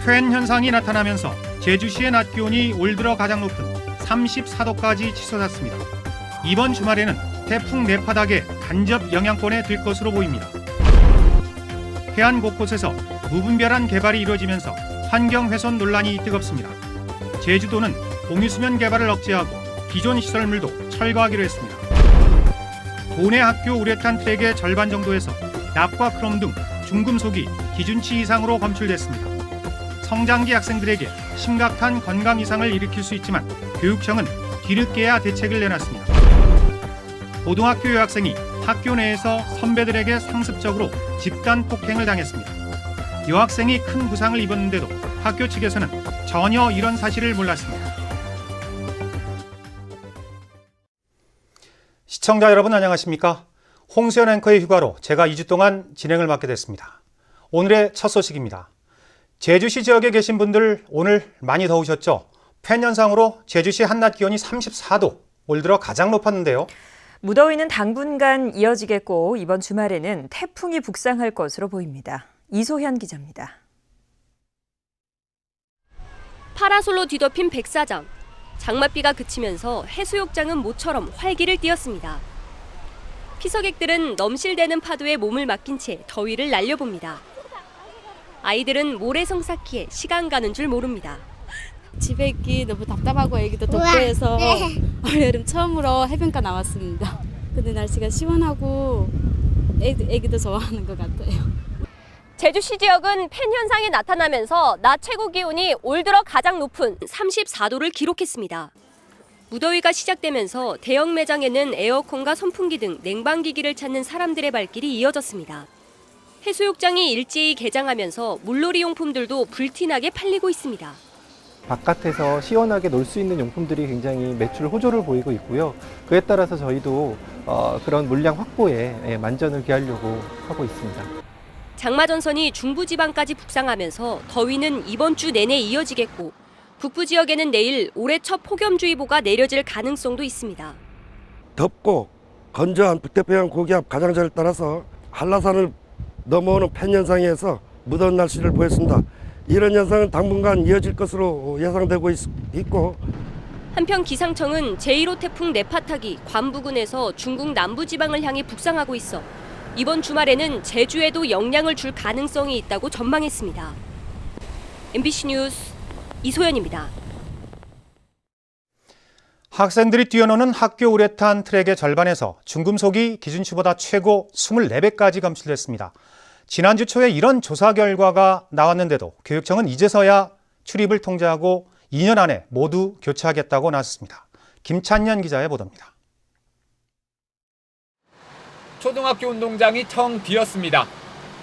팬 현상이 나타나면서 제주시의 낮 기온이 올 들어 가장 높은 34도까지 치솟았습니다. 이번 주말에는 태풍 네파닥의 간접 영향권에 들 것으로 보입니다. 해안 곳곳에서 무분별한 개발이 이루어지면서 환경 훼손 논란이 뜨겁습니다. 제주도는 공유수면 개발을 억제하고 기존 시설물도 철거하기로 했습니다. 도내 학교 우레탄 트랙의 절반 정도에서 납과 크롬 등 중금속이 기준치 이상으로 검출됐습니다. 성장기 학생들에게 심각한 건강 이상을 일으킬 수 있지만 교육청은 뒤늦게야 대책을 내놨습니다. 고등학교 여학생이 학교 내에서 선배들에게 상습적으로 집단 폭행을 당했습니다. 여학생이 큰 부상을 입었는데도 학교 측에서는 전혀 이런 사실을 몰랐습니다. 시청자 여러분 안녕하십니까? 홍수연 앵커의 휴가로 제가 2주 동안 진행을 맡게 됐습니다. 오늘의 첫 소식입니다. 제주시 지역에 계신 분들 오늘 많이 더우셨죠? 팬 현상으로 제주시 한낮 기온이 34도, 올 들어 가장 높았는데요. 무더위는 당분간 이어지겠고 이번 주말에는 태풍이 북상할 것으로 보입니다. 이소현 기자입니다. 파라솔로 뒤덮인 백사장. 장맛비가 그치면서 해수욕장은 모처럼 활기를 띠었습니다. 피서객들은 넘실대는 파도에 몸을 맡긴 채 더위를 날려봅니다. 아이들은 모래성 쌓기에 시간 가는 줄 모릅니다. 집에 있기 너무 답답하고 애기도 덥고 해서 올여름 처음으로 해변가 나왔습니다. 근데 날씨가 시원하고 애기도 좋아하는 것 같아요. 제주시 지역은 팬 현상이 나타나면서 낮 최고 기온이 올 들어 가장 높은 34도를 기록했습니다. 무더위가 시작되면서 대형 매장에는 에어컨과 선풍기 등 냉방기기를 찾는 사람들의 발길이 이어졌습니다. 해수욕장이 일제히 개장하면서 물놀이 용품들도 불티나게 팔리고 있습니다. 바깥에서 시원하게 놀 수 있는 용품들이 굉장히 매출 호조를 보이고 있고요. 그에 따라서 저희도 그런 물량 확보에 만전을 기하려고 하고 있습니다. 장마전선이 중부지방까지 북상하면서 더위는 이번 주 내내 이어지겠고 북부 지역에는 내일 올해 첫 폭염주의보가 내려질 가능성도 있습니다. 덥고 건조한 북태평양 고기압 가장자리를 따라서 한라산을 넘어오는 팬 현상에서 무더운 날씨를 보였습니다. 이런 현상은 당분간 이어질 것으로 예상되고 있고 한편 기상청은 제1호 태풍 네파닥이 괌 부근에서 중국 남부지방을 향해 북상하고 있어 이번 주말에는 제주에도 영향을 줄 가능성이 있다고 전망했습니다. MBC 뉴스 이소연입니다. 학생들이 뛰어노는 학교 우레탄 트랙의 절반에서 중금속이 기준치보다 최고 24배까지 검출됐습니다. 지난주 초에 이런 조사 결과가 나왔는데도 교육청은 이제서야 출입을 통제하고 2년 안에 모두 교체하겠다고 나섰습니다. 김찬년 기자의 보도입니다. 초등학교 운동장이 텅 비었습니다.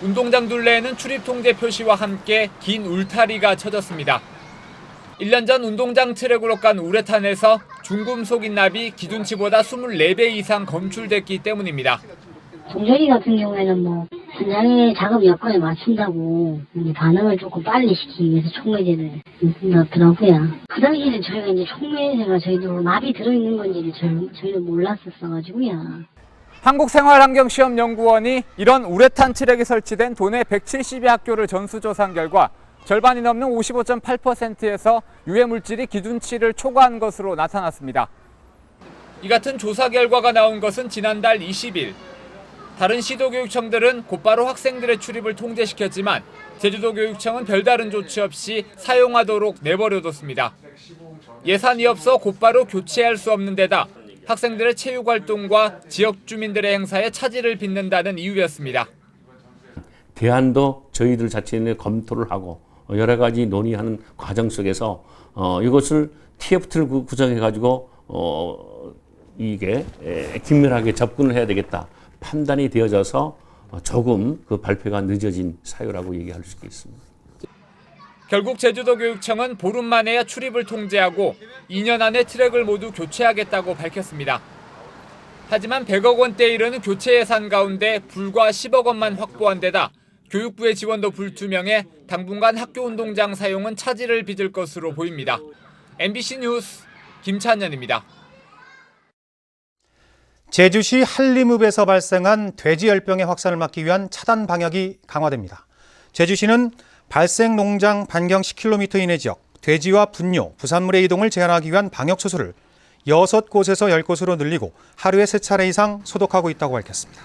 운동장 둘레에는 출입 통제 표시와 함께 긴 울타리가 쳐졌습니다. 1년 전 운동장 트랙으로 깐 우레탄에서 중금속인 납이 기준치보다 24배 이상 검출됐기 때문입니다. 동전이 같은 경우에는 현장의 작업 여건에 맞춘다고 반응을 조금 빨리 시키기 위해서 촉매제를 넣더라고요. 그 당시에는 저희가 이제 촉매제가 저희도 납이 들어있는 건지를 저희도 몰랐었어가지고요. 한국생활환경시험연구원이 이런 우레탄 트랙에 설치된 도내 170여 학교를 전수조사한 결과 절반이 넘는 55.8%에서 유해물질이 기준치를 초과한 것으로 나타났습니다. 이 같은 조사 결과가 나온 것은 지난달 20일. 다른 시도교육청들은 곧바로 학생들의 출입을 통제시켰지만 제주도 교육청은 별다른 조치 없이 사용하도록 내버려뒀습니다. 예산이 없어 곧바로 교체할 수 없는 데다 학생들의 체육활동과 지역 주민들의 행사에 차질을 빚는다는 이유였습니다. 대안도 저희들 자체는 검토를 하고 여러 가지 논의하는 과정 속에서 이것을 TF를 구성해가지고 이게 긴밀하게 접근을 해야 되겠다. 판단이 되어져서 조금 그 발표가 늦어진 사유라고 얘기할 수 있습니다. 결국 제주도 교육청은 보름 만에야 출입을 통제하고 2년 안에 트랙을 모두 교체하겠다고 밝혔습니다. 하지만 100억 원대에 이르는 교체 예산 가운데 불과 10억 원만 확보한 데다 교육부의 지원도 불투명해 당분간 학교 운동장 사용은 차질을 빚을 것으로 보입니다. MBC 뉴스 김찬현입니다. 제주시 한림읍에서 발생한 돼지열병의 확산을 막기 위한 차단 방역이 강화됩니다. 제주시는 발생 농장 반경 10km 이내 지역, 돼지와 분뇨, 부산물의 이동을 제한하기 위한 방역초소를 6곳에서 10곳으로 늘리고 하루에 3차례 이상 소독하고 있다고 밝혔습니다.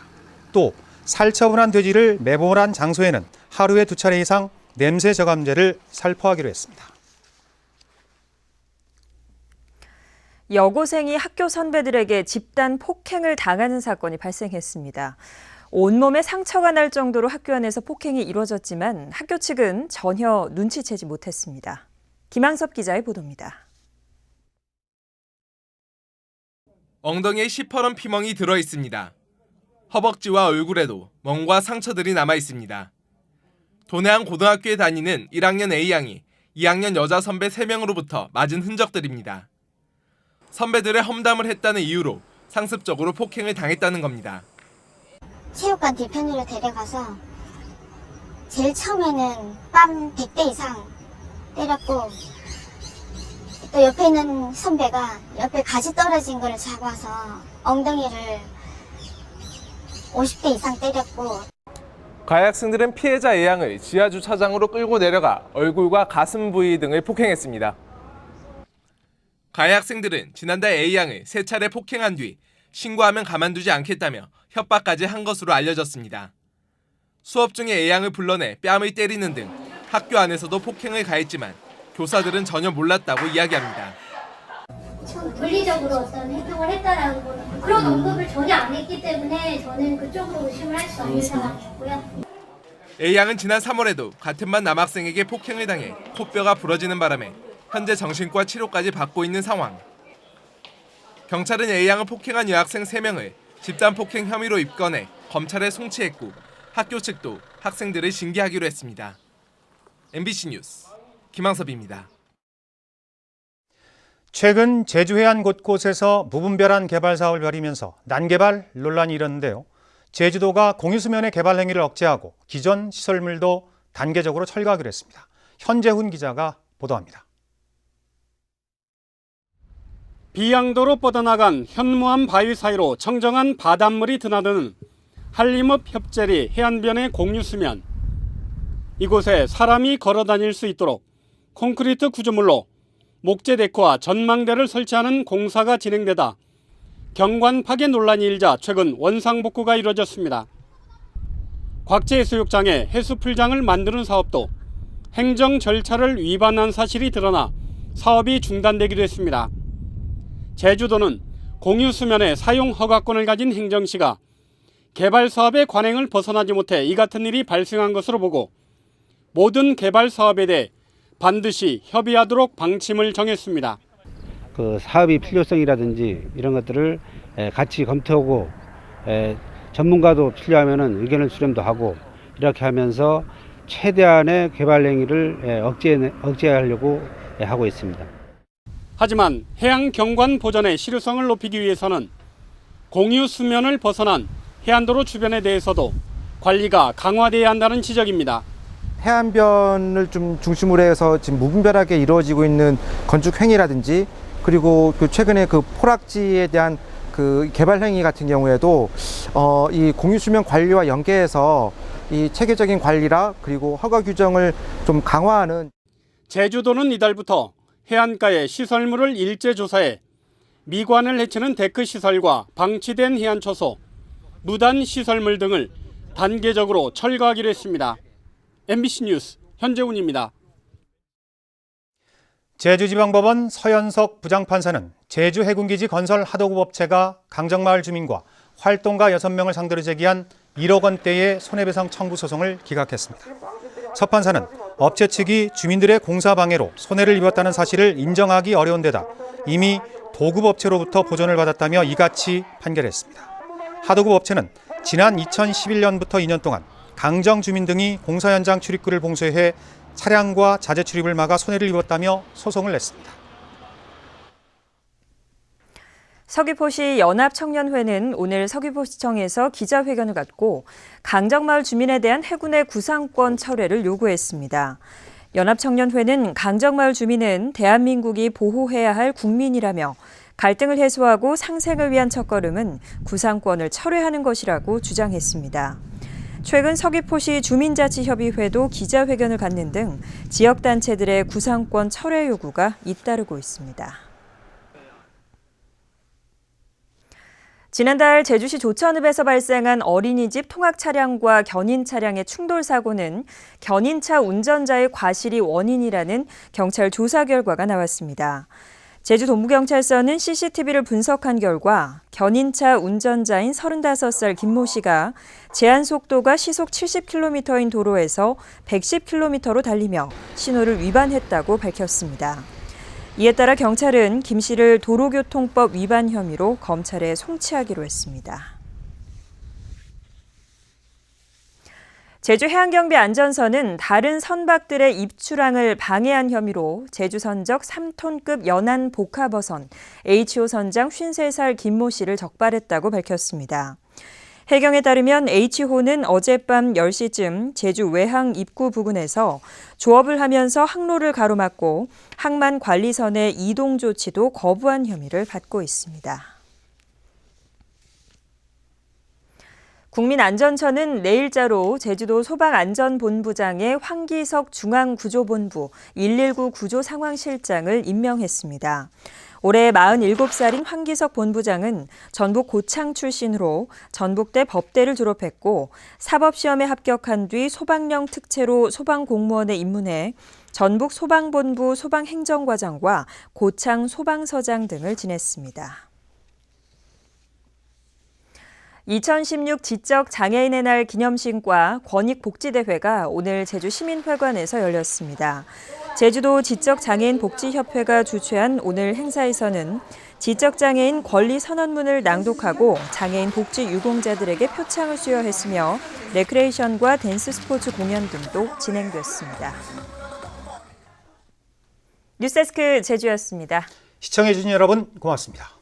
또 살처분한 돼지를 매몰한 장소에는 하루에 2차례 이상 냄새 저감제를 살포하기로 했습니다. 여고생이 학교 선배들에게 집단 폭행을 당하는 사건이 발생했습니다. 온몸에 상처가 날 정도로 학교 안에서 폭행이 이루어졌지만 학교 측은 전혀 눈치채지 못했습니다. 김항섭 기자의 보도입니다. 엉덩이에 시퍼런 피멍이 들어 있습니다. 허벅지와 얼굴에도 멍과 상처들이 남아 있습니다. 도내한 고등학교에 다니는 1학년 A양이 2학년 여자 선배 3명으로부터 맞은 흔적들입니다. 선배들의 험담을 했다는 이유로 상습적으로 폭행을 당했다는 겁니다. 체육관 뒤편으로 데려가서 제일 처음에는 뺨 100대 이상 때렸고, 또 옆에 있는 선배가 옆에 가지 떨어진 걸 잡아서 엉덩이를 50대 이상 때렸고. 가해 학생들은 피해자 A양을 지하 주차장으로 끌고 내려가 얼굴과 가슴 부위 등을 폭행했습니다. 가해 학생들은 지난달 A양을 3차례 폭행한 뒤 신고하면 가만두지 않겠다며 협박까지 한 것으로 알려졌습니다. 수업 중에 A양을 불러내 뺨을 때리는 등 학교 안에서도 폭행을 가했지만 교사들은 전혀 몰랐다고 이야기합니다. 물리적으로 어떤 행동을 했다라는 거는 그런 언급을 전혀 안 했기 때문에 저는 그쪽으로 의심을 할 수 없는 상황이었고요. A양은 지난 3월에도 같은 반 남학생에게 폭행을 당해 코뼈가 부러지는 바람에 현재 정신과 치료까지 받고 있는 상황. 경찰은 A양을 폭행한 여학생 3명을 집단 폭행 혐의로 입건해 검찰에 송치했고 학교 측도 학생들을 징계하기로 했습니다. MBC 뉴스 김항섭입니다. 최근 제주 해안 곳곳에서 무분별한 개발 사업을 벌이면서 난개발 논란이 일었는데요. 제주도가 공유수면의 개발 행위를 억제하고 기존 시설물도 단계적으로 철거하기로 했습니다. 현재훈 기자가 보도합니다. 비양도로 뻗어나간 현무암 바위 사이로 청정한 바닷물이 드나드는 한림읍 협재리 해안변의 공유수면. 이곳에 사람이 걸어 다닐 수 있도록 콘크리트 구조물로 목재 데크와 전망대를 설치하는 공사가 진행되다 경관 파괴 논란이 일자 최근 원상복구가 이루어졌습니다. 곽제해수욕장에 해수풀장을 만드는 사업도 행정 절차를 위반한 사실이 드러나 사업이 중단되기도 했습니다. 제주도는 공유수면의 사용 허가권을 가진 행정시가 개발 사업의 관행을 벗어나지 못해 이 같은 일이 발생한 것으로 보고 모든 개발 사업에 대해 반드시 협의하도록 방침을 정했습니다. 그 사업의 필요성이라든지 이런 것들을 같이 검토하고 전문가도 필요하면은 의견을 수렴도 하고 이렇게 하면서 최대한의 개발 행위를 억제하려고 하고 있습니다. 하지만 해양 경관 보전의 실효성을 높이기 위해서는 공유 수면을 벗어난 해안도로 주변에 대해서도 관리가 강화돼야 한다는 지적입니다. 해안변을 좀 중심으로 해서 지금 무분별하게 이루어지고 있는 건축 행위라든지 그리고 그 최근에 그 포락지에 대한 그 개발 행위 같은 경우에도 이 공유수면 관리와 연계해서 이 체계적인 관리라 그리고 허가 규정을 좀 강화하는. 제주도는 이달부터 해안가의 시설물을 일제 조사해 미관을 해치는 데크 시설과 방치된 해안 초소, 무단 시설물 등을 단계적으로 철거하기로 했습니다. MBC 뉴스 현재훈입니다. 제주지방법원 서현석 부장판사는 제주 해군기지 건설 하도급 업체가 강정마을 주민과 활동가 6명을 상대로 제기한 1억 원대의 손해배상 청구 소송을 기각했습니다. 서 판사는 업체 측이 주민들의 공사 방해로 손해를 입었다는 사실을 인정하기 어려운 데다 이미 도급 업체로부터 보전을 받았다며 이같이 판결했습니다. 하도급 업체는 지난 2011년부터 2년 동안 강정 주민 등이 공사 현장 출입구를 봉쇄해 차량과 자재 출입을 막아 손해를 입었다며 소송을 냈습니다. 서귀포시 연합청년회는 오늘 서귀포시청에서 기자회견을 갖고 강정마을 주민에 대한 해군의 구상권 철회를 요구했습니다. 연합청년회는 강정마을 주민은 대한민국이 보호해야 할 국민이라며 갈등을 해소하고 상생을 위한 첫걸음은 구상권을 철회하는 것이라고 주장했습니다. 최근 서귀포시 주민자치협의회도 기자회견을 갖는 등 지역단체들의 구상권 철회 요구가 잇따르고 있습니다. 지난달 제주시 조천읍에서 발생한 어린이집 통학 차량과 견인 차량의 충돌 사고는 견인차 운전자의 과실이 원인이라는 경찰 조사 결과가 나왔습니다. 제주 동부경찰서는 CCTV를 분석한 결과 견인차 운전자인 35살 김모 씨가 제한 속도가 시속 70km인 도로에서 110km로 달리며 신호를 위반했다고 밝혔습니다. 이에 따라 경찰은 김 씨를 도로교통법 위반 혐의로 검찰에 송치하기로 했습니다. 제주해양경비 안전선은 다른 선박들의 입출항을 방해한 혐의로 제주 선적 3톤급 연안 복합어선 HO 선장 53살 김모 씨를 적발했다고 밝혔습니다. 해경에 따르면 H호는 어젯밤 10시쯤 제주 외항 입구 부근에서 조업을 하면서 항로를 가로막고 항만 관리선의 이동 조치도 거부한 혐의를 받고 있습니다. 국민안전처는 내일자로 제주도 소방안전본부장의 황기석 중앙구조본부 119 구조상황실장을 임명했습니다. 올해 47살인 황기석 본부장은 전북 고창 출신으로 전북대 법대를 졸업했고 사법시험에 합격한 뒤 소방령 특채로 소방공무원에 입문해 전북 소방본부 소방행정과장과 고창 소방서장 등을 지냈습니다. 2016 지적장애인의 날 기념식과 권익복지대회가 오늘 제주시민회관에서 열렸습니다. 제주도 지적장애인 복지협회가 주최한 오늘 행사에서는 지적장애인 권리 선언문을 낭독하고 장애인 복지 유공자들에게 표창을 수여했으며 레크레이션과 댄스 스포츠 공연 등도 진행됐습니다. 뉴스데스크 제주였습니다. 시청해주신 여러분 고맙습니다.